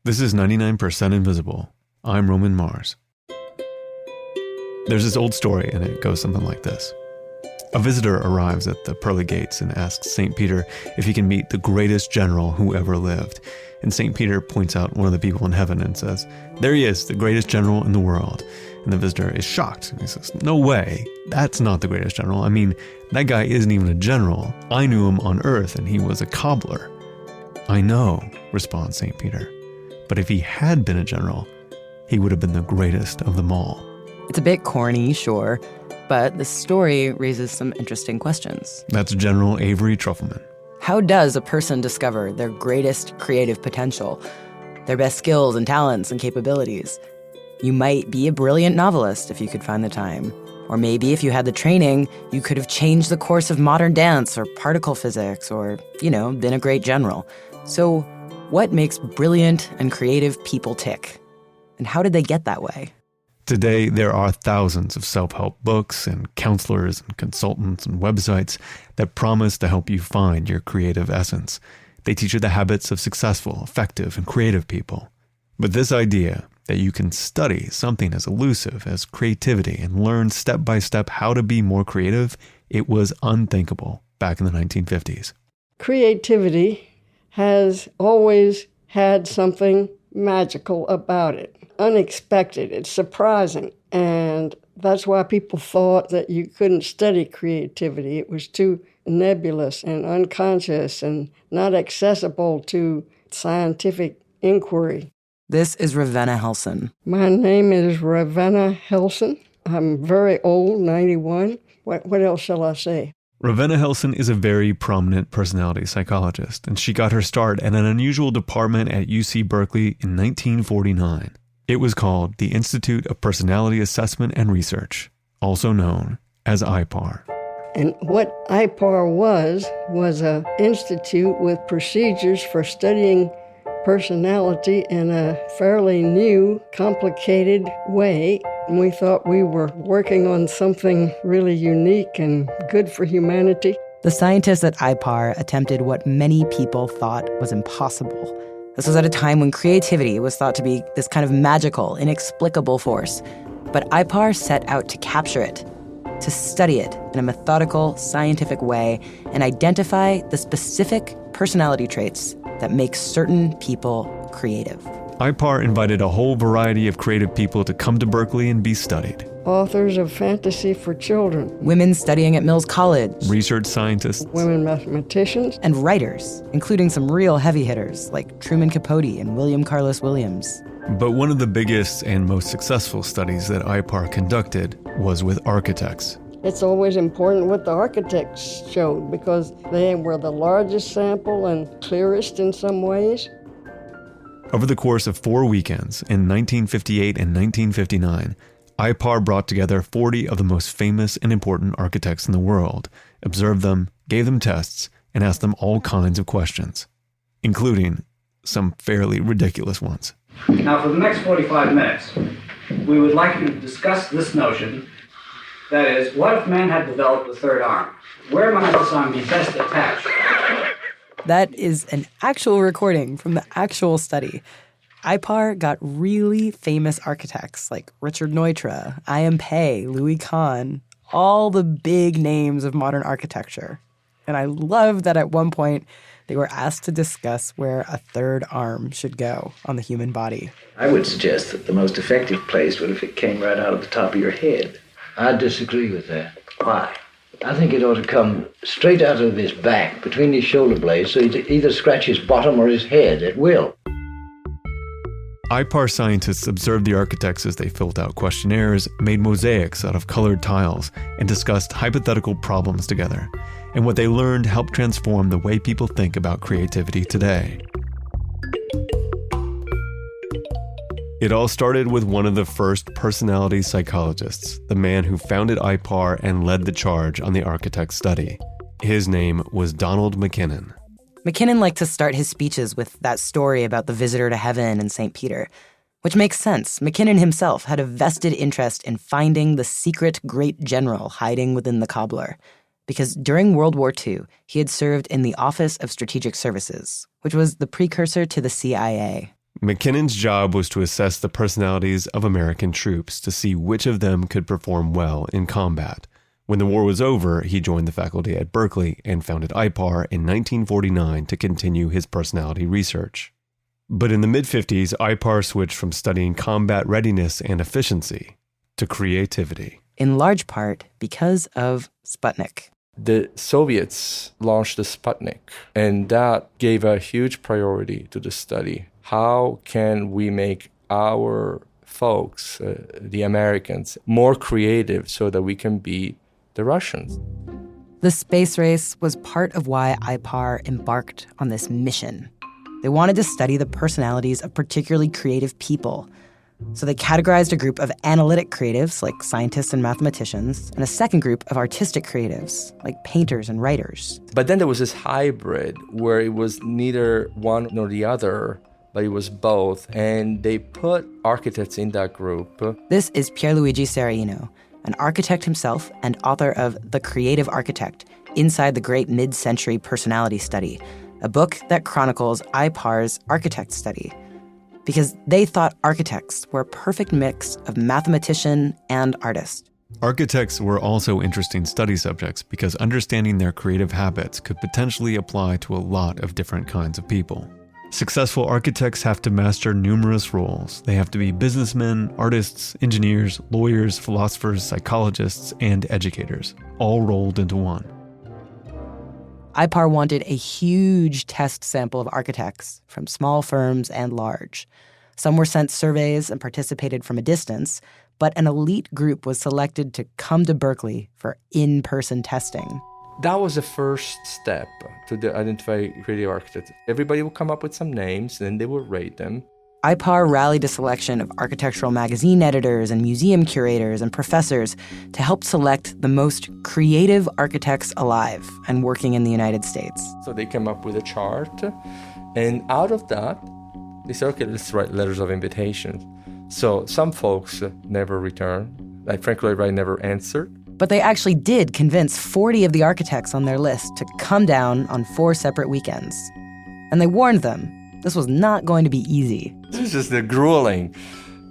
This is 99% Invisible. I'm Roman Mars. There's this old story, and it goes something like this. A visitor arrives at the pearly gates and asks St. Peter if he can meet the greatest general who ever lived. And St. Peter points out one of the people in heaven and says, "There he is, the greatest general in the world." And the visitor is shocked. He says, "No way, that's not the greatest general. I mean, that guy isn't even a general. I knew him on earth and he was a cobbler." "I know," responds St. Peter. "But if he had been a general, he would have been the greatest of them all." It's a bit corny, sure, but the story raises some interesting questions. That's General Avery Trufelman. How does a person discover their greatest creative potential, their best skills and talents and capabilities? You might be a brilliant novelist if you could find the time. Or maybe if you had the training, you could have changed the course of modern dance or particle physics or, been a great general. So what makes brilliant and creative people tick? And how did they get that way? Today, there are thousands of self-help books and counselors and consultants and websites that promise to help you find your creative essence. They teach you the habits of successful, effective, and creative people. But this idea that you can study something as elusive as creativity and learn step by step how to be more creative, it was unthinkable back in the 1950s. Creativity has always had something magical about it. Unexpected, it's surprising, and that's why people thought that you couldn't study creativity. It was too nebulous and unconscious and not accessible to scientific inquiry. This is Ravenna Helson. My name is Ravenna Helson. I'm very old, 91. What else shall I say? Ravenna Helson is a very prominent personality psychologist, and she got her start at an unusual department at UC Berkeley in 1949. It was called the Institute of Personality Assessment and Research, also known as IPAR. And what IPAR was an institute with procedures for studying personality in a fairly new, complicated way. And we thought we were working on something really unique and good for humanity. The scientists at IPAR attempted what many people thought was impossible. This was at a time when creativity was thought to be this kind of magical, inexplicable force. But IPAR set out to capture it, to study it in a methodical, scientific way, and identify the specific personality traits that make certain people creative. IPAR invited a whole variety of creative people to come to Berkeley and be studied. Authors of fantasy for children. Women studying at Mills College. Research scientists. Women mathematicians. And writers, including some real heavy hitters like Truman Capote and William Carlos Williams. But one of the biggest and most successful studies that IPAR conducted was with architects. It's always important what the architects showed because they were the largest sample and clearest in some ways. Over the course of 4 weekends in 1958 and 1959, IPAR brought together 40 of the most famous and important architects in the world, observed them, gave them tests, and asked them all kinds of questions, including some fairly ridiculous ones. Now, for the next 45 minutes, we would like you to discuss this notion. That is, what if man had developed a third arm? Where might this arm be best attached? That is an actual recording from the actual study. IPAR got really famous architects like Richard Neutra, I.M. Pei, Louis Kahn, all the big names of modern architecture. And I love that at one point they were asked to discuss where a third arm should go on the human body. I would suggest that the most effective place would if it came right out of the top of your head. I disagree with that. Why? I think it ought to come straight out of his back, between his shoulder blades, so he'd either scratch his bottom or his head at will. IPAR scientists observed the architects as they filled out questionnaires, made mosaics out of colored tiles, and discussed hypothetical problems together. And what they learned helped transform the way people think about creativity today. It all started with one of the first personality psychologists, the man who founded IPAR and led the charge on the architect study. His name was Donald MacKinnon. MacKinnon liked to start his speeches with that story about the visitor to heaven and St. Peter, which makes sense. MacKinnon himself had a vested interest in finding the secret great general hiding within the cobbler, because during World War II, he had served in the Office of Strategic Services, which was the precursor to the CIA. McKinnon's job was to assess the personalities of American troops to see which of them could perform well in combat. When the war was over, he joined the faculty at Berkeley and founded IPAR in 1949 to continue his personality research. But in the mid-50s, IPAR switched from studying combat readiness and efficiency to creativity. In large part because of Sputnik. The Soviets launched the Sputnik, and that gave a huge priority to the study. How can we make our folks, the Americans, more creative so that we can beat the Russians? The space race was part of why IPAR embarked on this mission. They wanted to study the personalities of particularly creative people. So they categorized a group of analytic creatives, like scientists and mathematicians, and a second group of artistic creatives, like painters and writers. But then there was this hybrid where it was neither one nor the other, but it was both. And they put architects in that group. This is Pierluigi Serraino, an architect himself and author of The Creative Architect, Inside the Great Mid-Century Personality Study, a book that chronicles IPAR's architect study. Because they thought architects were a perfect mix of mathematician and artist. Architects were also interesting study subjects because understanding their creative habits could potentially apply to a lot of different kinds of people. Successful architects have to master numerous roles. They have to be businessmen, artists, engineers, lawyers, philosophers, psychologists, and educators, all rolled into one. IPAR wanted a huge test sample of architects from small firms and large. Some were sent surveys and participated from a distance, but an elite group was selected to come to Berkeley for in-person testing. That was the first step to identify creative architects. Everybody would come up with some names, and they would rate them. IPAR rallied a selection of architectural magazine editors and museum curators and professors to help select the most creative architects alive and working in the United States. So they came up with a chart, and out of that, they said, okay, let's write letters of invitation. So some folks never returned. Like Frank Lloyd Wright never answered. But they actually did convince 40 of the architects on their list to come down on 4 separate weekends. And they warned them this was not going to be easy. This is just grueling.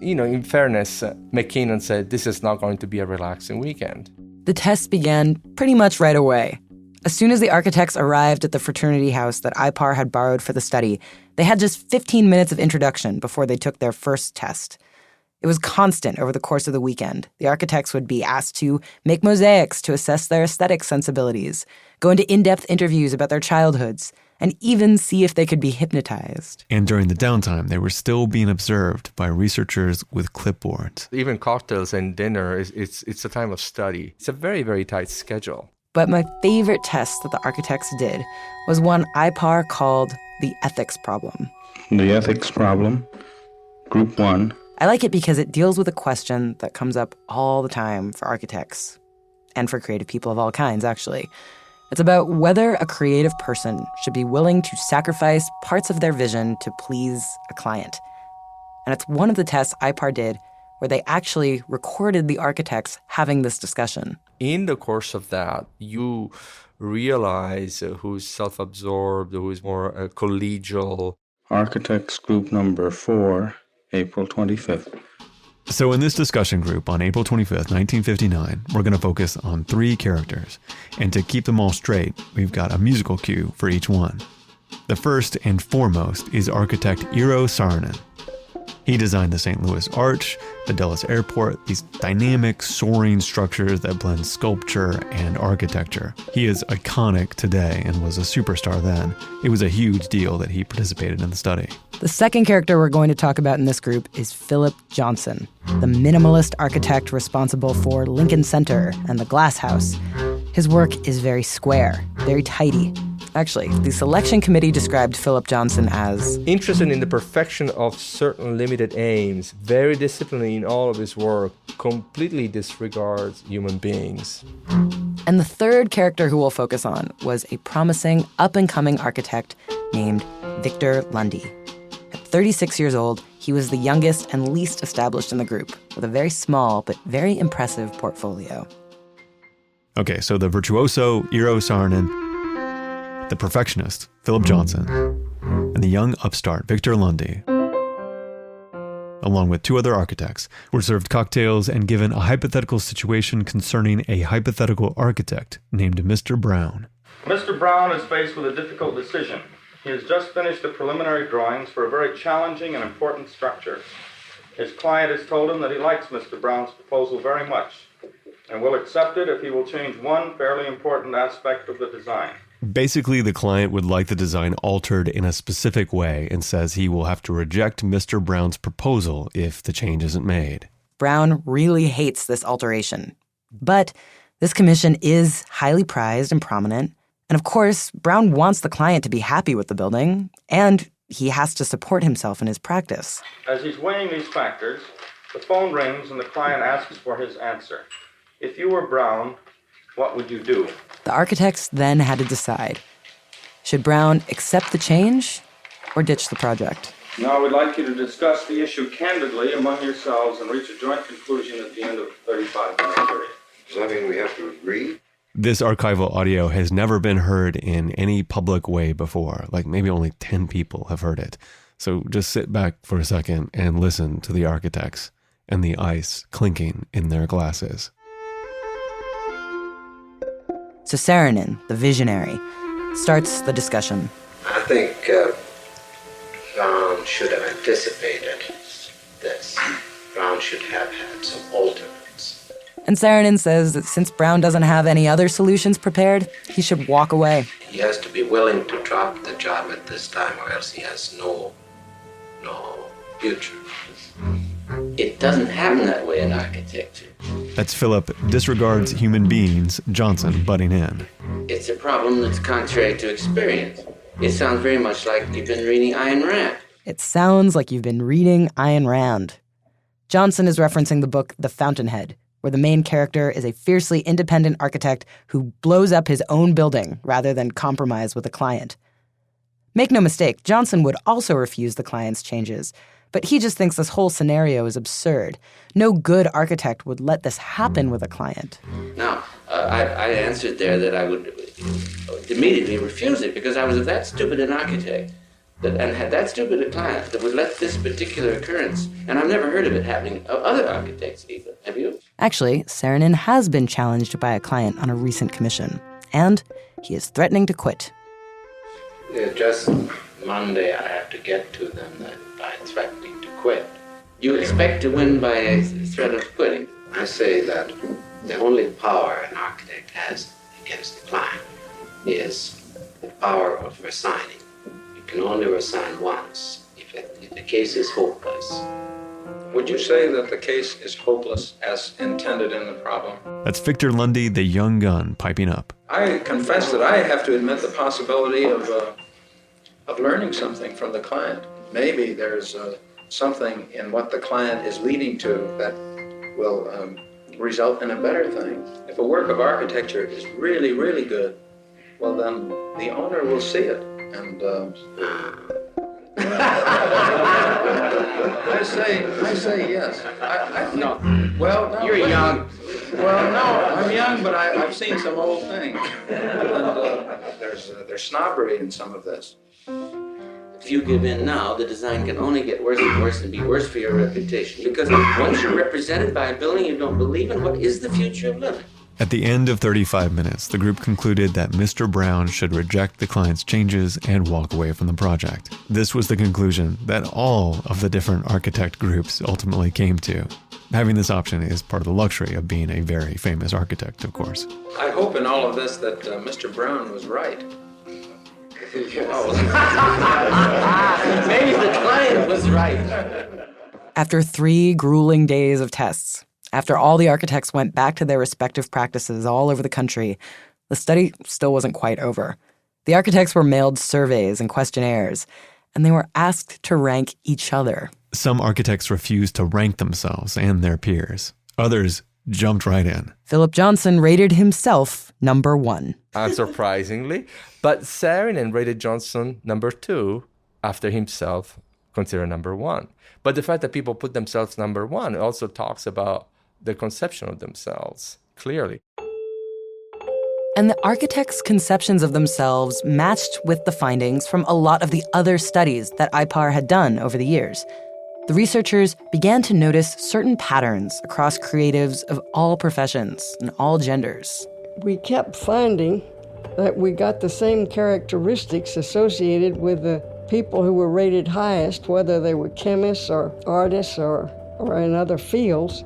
You know, in fairness, McKinnon said this is not going to be a relaxing weekend. The tests began pretty much right away. As soon as the architects arrived at the fraternity house that IPAR had borrowed for the study, they had just 15 minutes of introduction before they took their first test. It was constant over the course of the weekend. The architects would be asked to make mosaics to assess their aesthetic sensibilities, go into in-depth interviews about their childhoods, and even see if they could be hypnotized. And during the downtime, they were still being observed by researchers with clipboards. Even cocktails and dinner, it's a time of study. It's a very, very tight schedule. But my favorite test that the architects did was one IPAR called the ethics problem. The ethics problem, group 1. I like it because it deals with a question that comes up all the time for architects, and for creative people of all kinds, actually. It's about whether a creative person should be willing to sacrifice parts of their vision to please a client. And it's one of the tests IPAR did where they actually recorded the architects having this discussion. In the course of that, you realize who's self-absorbed, who's more collegial. Architects group number 4, April 25th. So in this discussion group on April 25th, 1959, we're going to focus on 3 characters. And to keep them all straight, we've got a musical cue for each one. The first and foremost is architect Eero Saarinen. He designed the St. Louis Arch, the Dulles Airport, these dynamic, soaring structures that blend sculpture and architecture. He is iconic today and was a superstar then. It was a huge deal that he participated in the study. The second character we're going to talk about in this group is Philip Johnson, the minimalist architect responsible for Lincoln Center and the Glass House. His work is very square, very tidy. Actually, the selection committee described Philip Johnson as interested in the perfection of certain limited aims, very disciplined in all of his work, completely disregards human beings. And the third character who we'll focus on was a promising, up-and-coming architect named Victor Lundy. At 36 years old, he was the youngest and least established in the group, with a very small but very impressive portfolio. Okay, so the virtuoso Eero Saarinen, the perfectionist, Philip Johnson, and the young upstart, Victor Lundy. along with 2 other architects, were served cocktails and given a hypothetical situation concerning a hypothetical architect named Mr. Brown. Mr. Brown is faced with a difficult decision. He has just finished the preliminary drawings for a very challenging and important structure. His client has told him that he likes Mr. Brown's proposal very much and will accept it if he will change one fairly important aspect of the design. Basically, the client would like the design altered in a specific way and says he will have to reject Mr. Brown's proposal if the change isn't made. Brown really hates this alteration. But this commission is highly prized and prominent. And of course, Brown wants the client to be happy with the building, and he has to support himself in his practice. As he's weighing these factors, the phone rings and the client asks for his answer. If you were Brown, what would you do? The architects then had to decide. Should Brown accept the change or ditch the project? Now, we'd like you to discuss the issue candidly among yourselves and reach a joint conclusion at the end of the 35-minute period. Does that mean we have to agree? This archival audio has never been heard in any public way before. Like maybe only 10 people have heard it. So just sit back for a second and listen to the architects and the ice clinking in their glasses. So Saarinen, the visionary, starts the discussion. I think Brown should have anticipated this. Brown should have had some alternates. And Saarinen says that since Brown doesn't have any other solutions prepared, he should walk away. He has to be willing to drop the job at this time or else he has no future. It doesn't happen that way in architecture. That's Philip Disregards Human Beings Johnson butting in. It's a problem that's contrary to experience. It sounds very much like you've been reading Ayn Rand. It sounds like you've been reading Ayn Rand. Johnson is referencing the book The Fountainhead, where the main character is a fiercely independent architect who blows up his own building rather than compromise with a client. Make no mistake, Johnson would also refuse the client's changes, but he just thinks this whole scenario is absurd. No good architect would let this happen with a client. Now, I answered there that I would immediately refuse it because I was that stupid an architect and had that stupid a client that would let this particular occurrence, and I've never heard of it happening of other architects even. Have you? Actually, Saarinen has been challenged by a client on a recent commission, and he is threatening to quit. Just Monday I have to get to them by threatening to quit. You expect to win by a threat of quitting? I say that the only power an architect has against the client is the power of resigning. You can only resign once if the case is hopeless. Would you say that the case is hopeless as intended in the problem? That's Victor Lundy, the young gun, piping up. I confess that I have to admit the possibility of learning something from the client. Maybe there's something in what the client is leading to that will result in a better thing. If a work of architecture is really, really good, well then the owner will see it. And I say yes. I think, No. Well, no. You're young. Well, no, I'm young, but I've seen some old things. And there's snobbery in some of this. If you give in now, the design can only get worse and worse and be worse for your reputation. Because once you're represented by a building you don't believe in, what is the future of living? At the end of 35 minutes, the group concluded that Mr. Brown should reject the client's changes and walk away from the project. This was the conclusion that all of the different architect groups ultimately came to. Having this option is part of the luxury of being a very famous architect, of course. I hope in all of this that Mr. Brown was right. Oh. Maybe the client was right. After 3 grueling days of tests, after all the architects went back to their respective practices all over the country, the study still wasn't quite over. The architects were mailed surveys and questionnaires, and they were asked to rank each other. Some architects refused to rank themselves and their peers. Others jumped right in. Philip Johnson rated himself number 1. Unsurprisingly, but Saarinen rated Johnson number 2 after himself considered number 1. But the fact that people put themselves number 1 also talks about the conception of themselves, clearly. And the architects' conceptions of themselves matched with the findings from a lot of the other studies that IPAR had done over the years. the researchers began to notice certain patterns across creatives of all professions and all genders. We kept finding that we got the same characteristics associated with the people who were rated highest, whether they were chemists or artists or in other fields.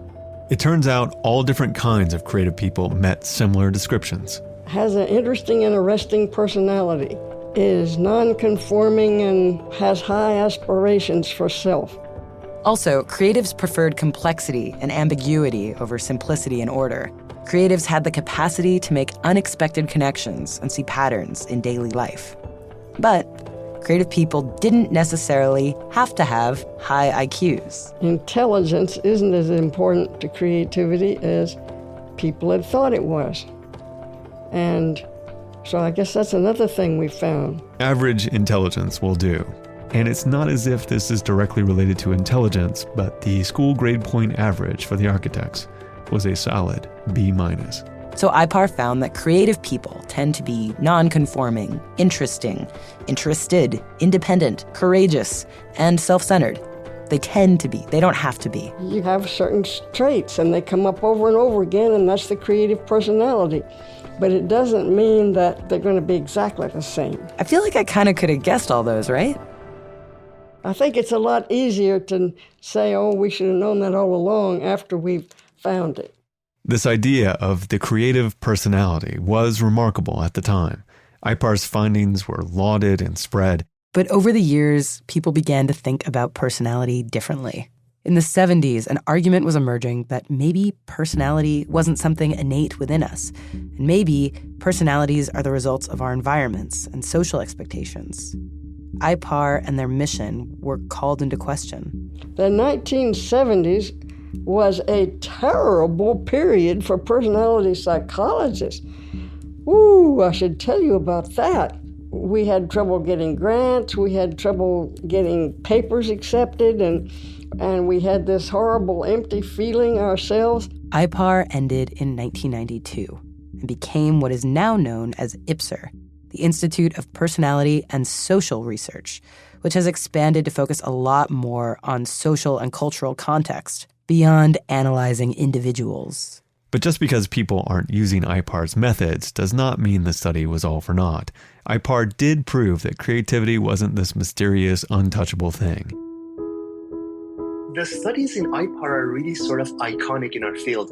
It turns out all different kinds of creative people met similar descriptions. Has an interesting and arresting personality, is non-conforming and has high aspirations for self. Also, creatives preferred complexity and ambiguity over simplicity and order. Creatives had the capacity to make unexpected connections and see patterns in daily life. But creative people didn't necessarily have to have high IQs. Intelligence isn't as important to creativity as people had thought it was. And so I guess that's another thing we found. Average intelligence will do. And it's not as if this is directly related to intelligence, but the school grade point average for the architects was a solid B-. So IPAR found that creative people tend to be non-conforming, interesting, interested, independent, courageous, and self-centered. They tend to be. They don't have to be. You have certain traits, and they come up over and over again, and that's the creative personality. But it doesn't mean that they're going to be exactly the same. I feel like I kind of could have guessed all those, right? I think it's a lot easier to say, oh, we should have known that all along after we've found it. This idea of the creative personality was remarkable at the time. IPAR's findings were lauded and spread. But over the years, people began to think about personality differently. In the 70s, an argument was emerging that maybe personality wasn't something innate within us. And maybe personalities are the results of our environments and social expectations. IPAR and their mission were called into question. The 1970s was a terrible period for personality psychologists. Ooh, I should tell you about that. We had trouble getting grants, we had trouble getting papers accepted, and we had this horrible empty feeling ourselves. IPAR ended in 1992 and became what is now known as IPSR, the Institute of Personality and Social Research, which has expanded to focus a lot more on social and cultural context, beyond analyzing individuals. But just because people aren't using IPAR's methods does not mean the study was all for naught. IPAR did prove that creativity wasn't this mysterious, untouchable thing. The studies in IPAR are really sort of iconic in our field.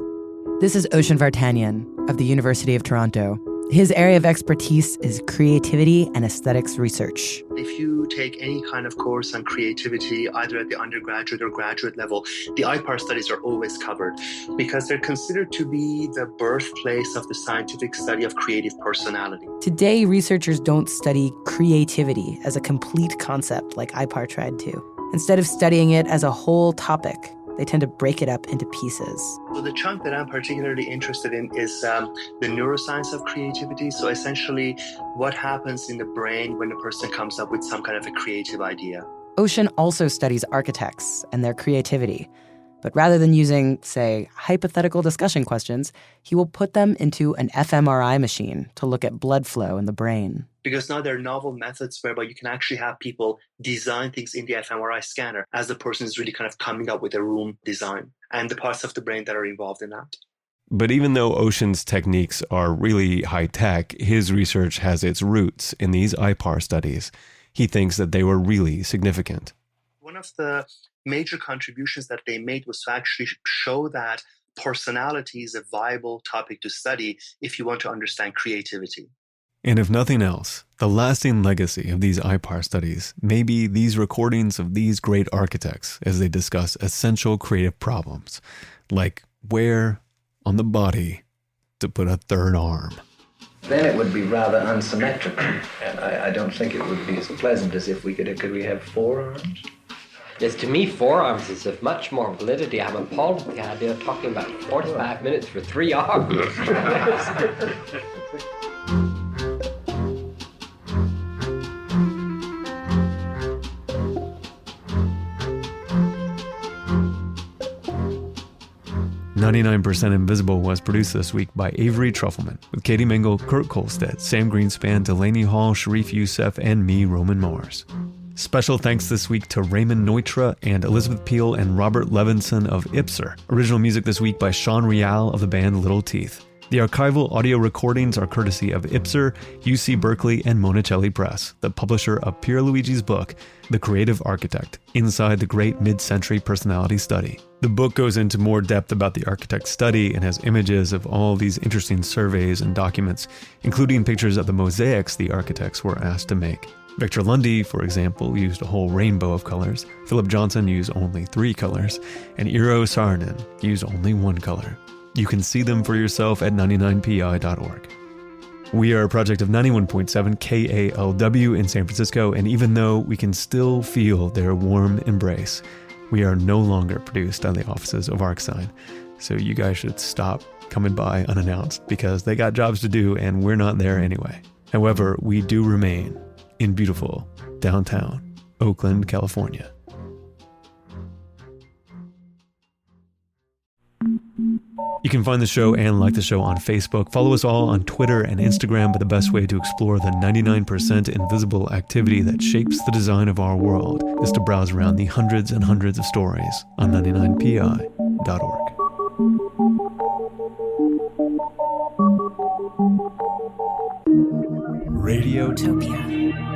This is Oshin Vartanian of the University of Toronto. His area of expertise is creativity and aesthetics research. If you take any kind of course on creativity, either at the undergraduate or graduate level, the IPAR studies are always covered because they're considered to be the birthplace of the scientific study of creative personality. Today, researchers don't study creativity as a complete concept like IPAR tried to. Instead of studying it as a whole topic, they tend to break it up into pieces. So the chunk that I'm particularly interested in is the neuroscience of creativity. So essentially, what happens in the brain when a person comes up with some kind of a creative idea. Oshin also studies architects and their creativity. But rather than using, say, hypothetical discussion questions, he will put them into an fMRI machine to look at blood flow in the brain. Because now there are novel methods whereby you can actually have people design things in the fMRI scanner as the person is really kind of coming up with a room design and the parts of the brain that are involved in that. But even though Oshin's techniques are really high-tech, his research has its roots in these IPAR studies. He thinks that they were really significant. One of the major contributions that they made was to actually show that personality is a viable topic to study if you want to understand creativity. And if nothing else, the lasting legacy of these IPAR studies may be these recordings of these great architects as they discuss essential creative problems, like where on the body to put a third arm. Then it would be rather unsymmetrical, and I don't think it would be as pleasant as if we could we have 4 arms? Yes, to me, 4 arms is of much more validity. I'm appalled at the idea of talking about 45 minutes for 3 arms. 99% Invisible was produced this week by Avery Trufelman, with Katie Mingle, Kurt Kolstedt, Sam Greenspan, Delaney Hall, Sharif Youssef, and me, Roman Mars. Special thanks this week to Raymond Neutra and Elizabeth Peel and Robert Levinson of IPSR. Original music this week by Sean Rial of the band Little Teeth. The archival audio recordings are courtesy of IPSR, UC Berkeley, and Monticelli Press, the publisher of Pierluigi's book, The Creative Architect, Inside the Great Mid-Century Personality Study. The book goes into more depth about the architect's study and has images of all these interesting surveys and documents, including pictures of the mosaics the architects were asked to make. Victor Lundy, for example, used a whole rainbow of colors. Philip Johnson used only 3 colors, and Eero Saarinen used only 1 color. You can see them for yourself at 99pi.org. We are a project of 91.7 KALW in San Francisco, and even though we can still feel their warm embrace, we are no longer produced on the offices of ArcSign. So you guys should stop coming by unannounced because they got jobs to do and we're not there anyway. However, we do remain in beautiful downtown Oakland, California. You can find the show and like the show on Facebook. Follow us all on Twitter and Instagram, but the best way to explore the 99% invisible activity that shapes the design of our world is to browse around the hundreds and hundreds of stories on 99pi.org. Radiotopia.